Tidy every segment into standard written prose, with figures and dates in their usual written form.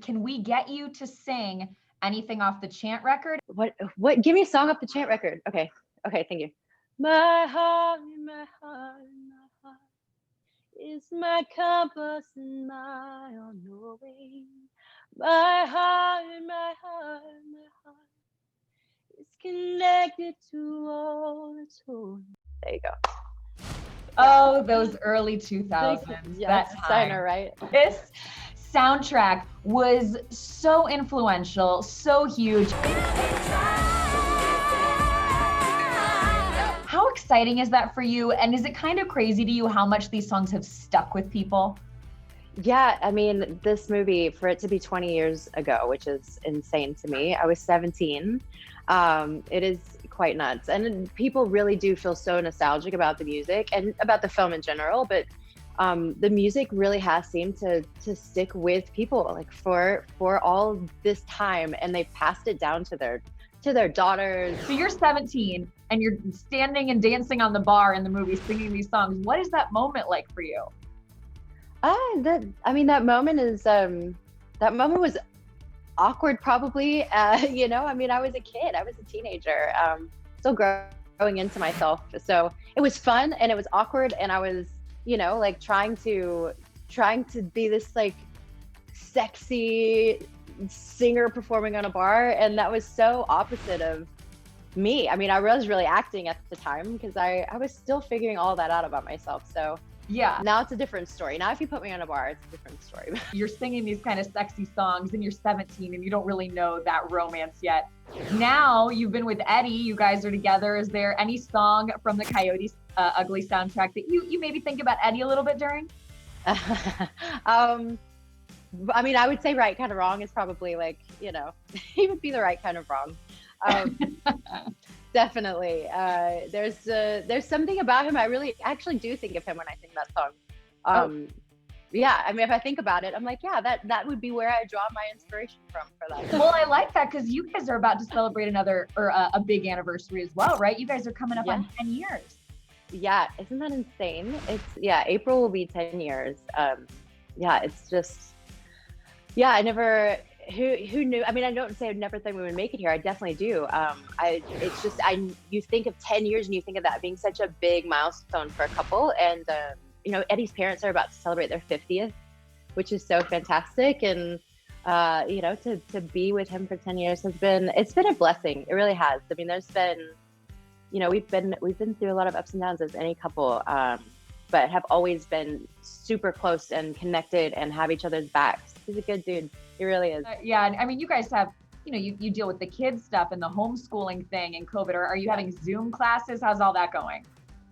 Can we get you to sing anything off the chant record? What? Give me a song off the chant record. Okay, thank you. My heart, my heart, my heart is my compass and my all knowing. My heart, my heart, my heart is connected to all its holding. There you go. Oh, those early 2000s. Yes, I know, right? This soundtrack was so influential, so huge. How exciting is that for you? And is it kind of crazy to you how much these songs have stuck with people? Yeah, I mean, this movie, for it to be 20 years ago, which is insane to me. I was 17. It is quite nuts. And people really do feel so nostalgic about the music and about the film in general. But the music really has seemed to stick with people like for all this time, and they've passed it down to their daughters. So you're 17 and you're standing and dancing on the bar in the movie singing these songs. What is that moment like for you? That moment was awkward, probably. I was a kid, I was a teenager, still growing into myself. So it was fun and it was awkward, and I was, like trying to be this like sexy singer performing on a bar, and that was so opposite of me. I mean, I was really acting at the time because I was still figuring all that out about myself. So yeah, now it's a different story. Now if you put me on a bar, it's a different story. You're singing these kind of sexy songs and you're 17 and you don't really know that romance yet. Now you've been with Eddie, you guys are together. Is there any song from the Coyote Ugly soundtrack that you maybe think about Eddie a little bit during? I mean, I would say Right Kind of Wrong is probably like, he would be the right kind of wrong. Definitely. There's something about him. I really actually do think of him when I sing that song. Yeah, I mean, if I think about it, I'm like, yeah, that would be where I draw my inspiration from for that. Well, I like that because you guys are about to celebrate another a big anniversary as well, right? You guys are coming up on 10 years. Yeah, isn't that insane? April will be 10 years. It's just, I never. Who knew? I mean, I don't say I never thought we would make it here. I definitely do. You think of 10 years and you think of that being such a big milestone for a couple. And, Eddie's parents are about to celebrate their 50th, which is so fantastic. And, to be with him for 10 years it's been a blessing. It really has. I mean, there's been, we've been through a lot of ups and downs as any couple, but have always been super close and connected and have each other's backs. He's a good dude. He really is. Yeah, I mean, you guys have, you deal with the kids stuff and the homeschooling thing and COVID. Are you having Zoom classes? How's all that going?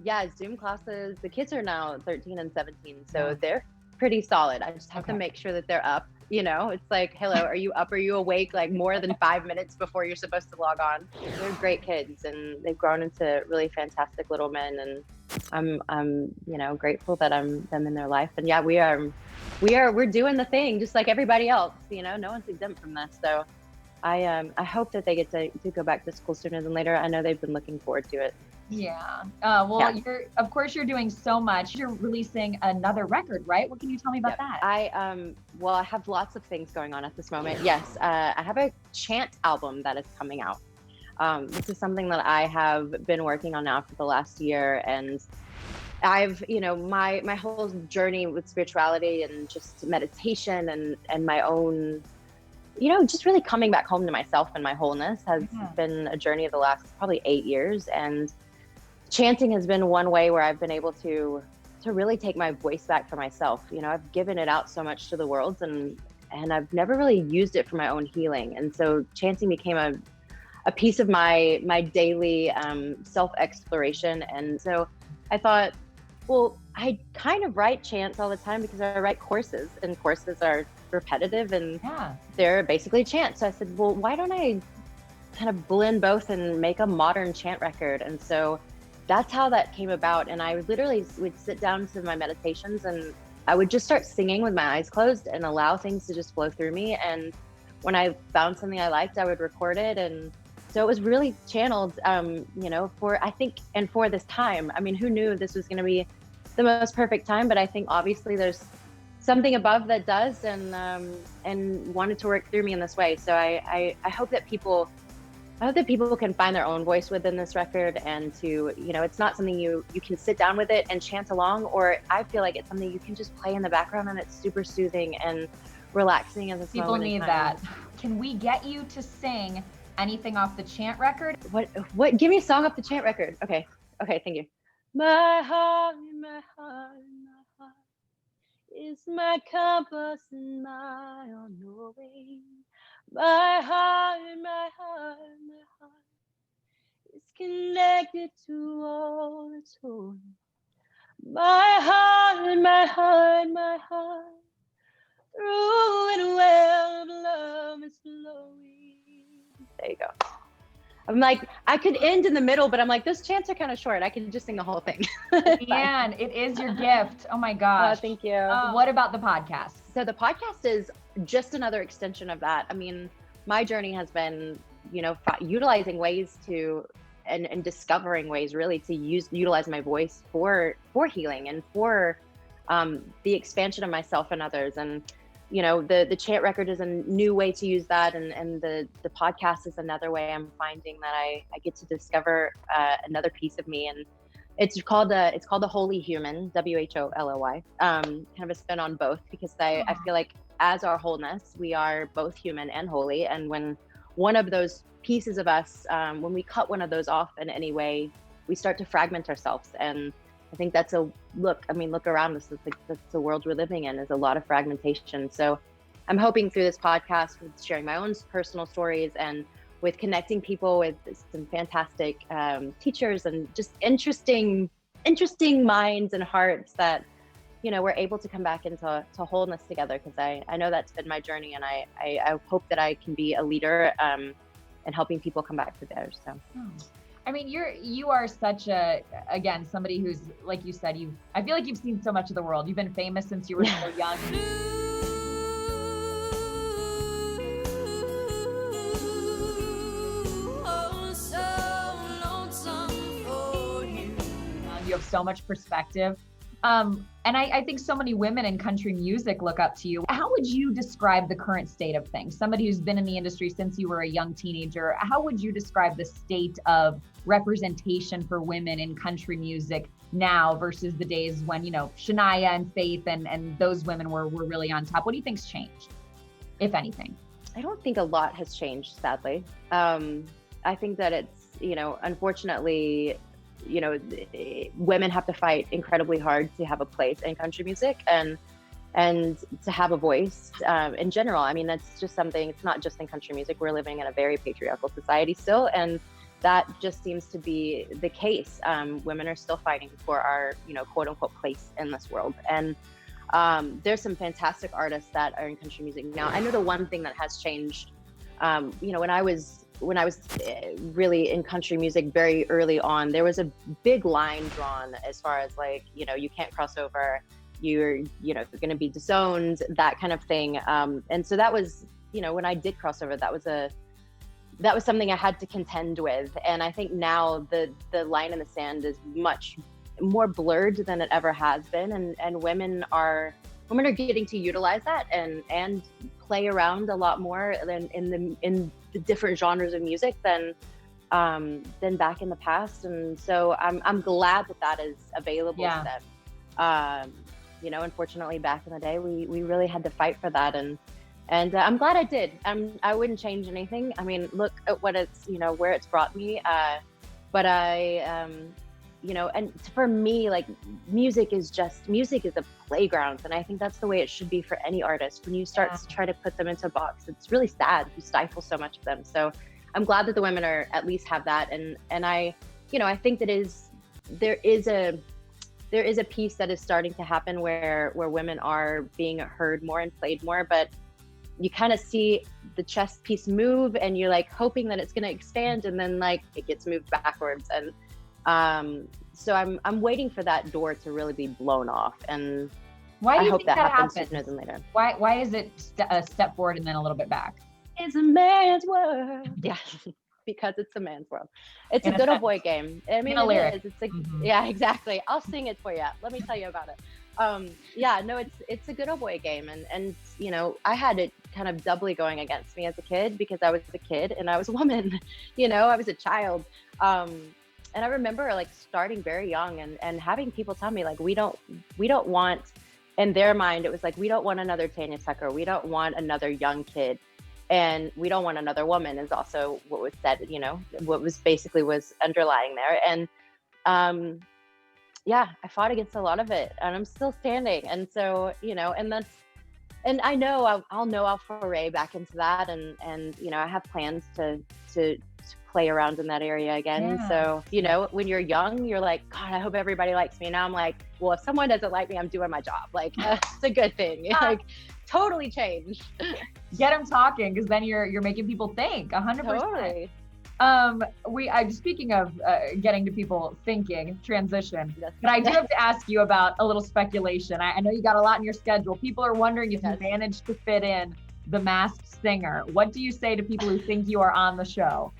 Yeah, Zoom classes. The kids are now 13 and 17, so they're pretty solid. I just have to make sure that they're up. It's like, hello, are you up? Are you awake? Like more than 5 minutes before you're supposed to log on. They're great kids, and they've grown into really fantastic little men. And I'm grateful that I'm them in their life. And yeah, we're doing the thing just like everybody else. No one's exempt from this. So I hope that they get to go back to school sooner than later. I know they've been looking forward to it. Yeah. You're doing so much. You're releasing another record, right? What can you tell me about that? I have lots of things going on at this moment. Yes. I have a chant album that is coming out. This is something that I have been working on now for the last year, and I've, my whole journey with spirituality and just meditation and my own, just really coming back home to myself and my wholeness has been a journey of the last probably 8 years. And chanting has been one way where I've been able to really take my voice back for myself. I've given it out so much to the world, and I've never really used it for my own healing. And so chanting became a piece of my daily self-exploration. And so I thought, well, I kind of write chants all the time because I write courses, and courses are repetitive and they're basically chants. So I said, well, why don't I kind of blend both and make a modern chant record? And so that's how that came about. And I literally would sit down to my meditations and I would just start singing with my eyes closed and allow things to just flow through me. And when I found something I liked, I would record it. And so it was really channeled, for this time. I mean, who knew this was going to be the most perfect time? But I think obviously there's something above that does, and wanted to work through me in this way. So I hope that people can find their own voice within this record, and to, it's not something you can sit down with it and chant along, or I feel like it's something you can just play in the background and it's super soothing and relaxing in this People moment need in time. that. Can we get you to sing anything off the chant record? What? Give me a song off the chant record. Okay, thank you. My heart, my heart, my heart is my compass and my all-knowing. My heart, my heart, my heart is connected to all its own. My heart, my heart, my heart, through and well of love is flowing. There you go. I'm like, I could end in the middle, but I'm like, those chants are kind of short. I can just sing the whole thing. LeAnn, it is your gift. Oh my gosh. Oh, thank you. What about the podcast? So the podcast is just another extension of that. I mean, my journey has been, utilizing ways to, and discovering ways really to utilize my voice for healing and for the expansion of myself and others. And the chant record is a new way to use that, and the podcast is another way I'm finding that I get to discover another piece of me. And it's called the Holy Human, WHOLLY, kind of a spin on both, because I feel like as our wholeness, we are both human and holy, and when one of those pieces of us, when we cut one of those off in any way, we start to fragment ourselves. And I think that's look around us. That's the world we're living in, is a lot of fragmentation. So I'm hoping through this podcast, with sharing my own personal stories and with connecting people with some fantastic teachers and just interesting minds and hearts, that, we're able to come back into wholeness together. Because I know that's been my journey, and I hope that I can be a leader in helping people come back to theirs. So. I mean, you are such again, somebody who's, like you said, I feel like you've seen so much of the world. You've been famous since you were so young. You have so much perspective. And I think so many women in country music look up to you. How would you describe the current state of things? Somebody who's been in the industry since you were a young teenager, how would you describe the state of representation for women in country music now versus the days when, Shania and Faith and those women were really on top? What do you think's changed, if anything? I don't think a lot has changed, sadly. I think that it's, unfortunately, women have to fight incredibly hard to have a place in country music and to have a voice in general. I mean, that's just something, it's not just in country music. We're living in a very patriarchal society still, and that just seems to be the case. Women are still fighting for our, quote unquote place in this world. And there's some fantastic artists that are in country music now. I know the one thing that has changed, when I was really in country music very early on, there was a big line drawn as far as like, you can't cross over, you're going to be disowned, that kind of thing. And so that was, when I did cross over, that was something I had to contend with. And I think now the line in the sand is much more blurred than it ever has been. And women are getting to utilize that and play around a lot more than in the different genres of music than back in the past. And so I'm glad that is available to them. Unfortunately, back in the day, we really had to fight for that. And I'm glad I did. I wouldn't change anything. I mean, look at what it's, where it's brought me. But and for me, like, music is a playground. And I think that's the way it should be for any artist. When you start to try to put them into a box, it's really sad. You stifle so much of them. So I'm glad that the women are at least have that. And I think that there is a piece that is starting to happen where women are being heard more and played more, but you kind of see the chess piece move and you're like hoping that it's going to expand, and then like it gets moved backwards. And so I'm waiting for that door to really be blown off. And why do you think that happens happens sooner than later. Why is it a step forward and then a little bit back? It's a man's world. Yeah. Because it's a man's world. It's a good old boy game. I mean, it is. It's like, yeah, exactly. I'll sing it for you. Let me tell you about it. Yeah, no, it's a good old boy game, and you know, I had it kind of doubly going against me as a kid because I was a kid and I was a woman. You know, I was a child. And I remember like starting very young and having people tell me like we don't want, in their mind it was like, we don't want another Tanya Tucker, we don't want another young kid, and we don't want another woman is also what was said, you know, what was basically was underlying there. And um yeah, I fought against a lot of it and I'm still standing. And so, you know, and I know I'll foray back into that. And, you know, I have plans to play around in that area again. Yeah. So, you know, when you're young, you're like, God, I hope everybody likes me. Now I'm like, well, if someone doesn't like me, I'm doing my job. Like, it's a good thing. Like, totally changed. Get them talking, because then you're making people think 100%. Totally. Speaking of getting to people thinking, transition, Yes. but I do have to ask you about a little speculation. I know you got a lot in your schedule. People are wondering if Yes. you managed to fit in The Masked Singer. What do you say to people who think you are on the show?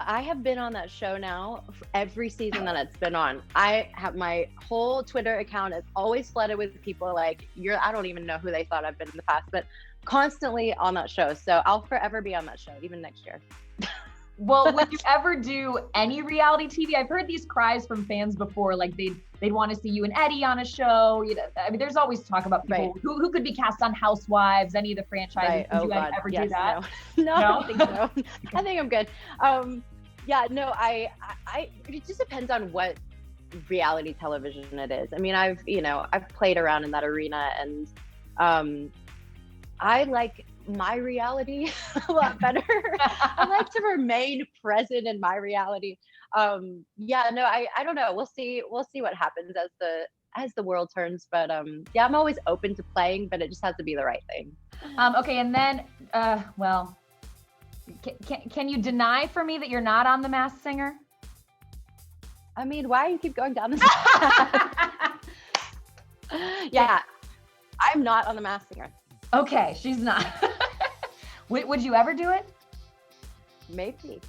I have been on that show now for every season that it's been on. I have my whole Twitter account is always flooded with people like I don't even know who they thought I've been in the past, but constantly on that show. So I'll forever be on that show, even next year. Well, would you ever do any reality TV? I've heard these cries from fans before, like they'd want to see you and Eddie on a show. You know, I mean, there's always talk about people Right. who could be cast on Housewives, any of the franchises. Right. Would Oh you God. ever Yes, do that? No, No? I don't think so. I think I'm good. Yeah, no, I it just depends on what reality television it is. I mean, I've played around in that arena, and I like my reality a lot better. I like to remain present in my reality. Yeah, no, I don't know. We'll see what happens as the world turns. But yeah, I'm always open to playing, but it just has to be the right thing. Okay, and then, well, can you deny for me that you're not on The Masked Singer? I mean, why do you keep going down this path? Yeah, I'm not on The Masked Singer. Okay, she's not. Would you ever do it? Maybe.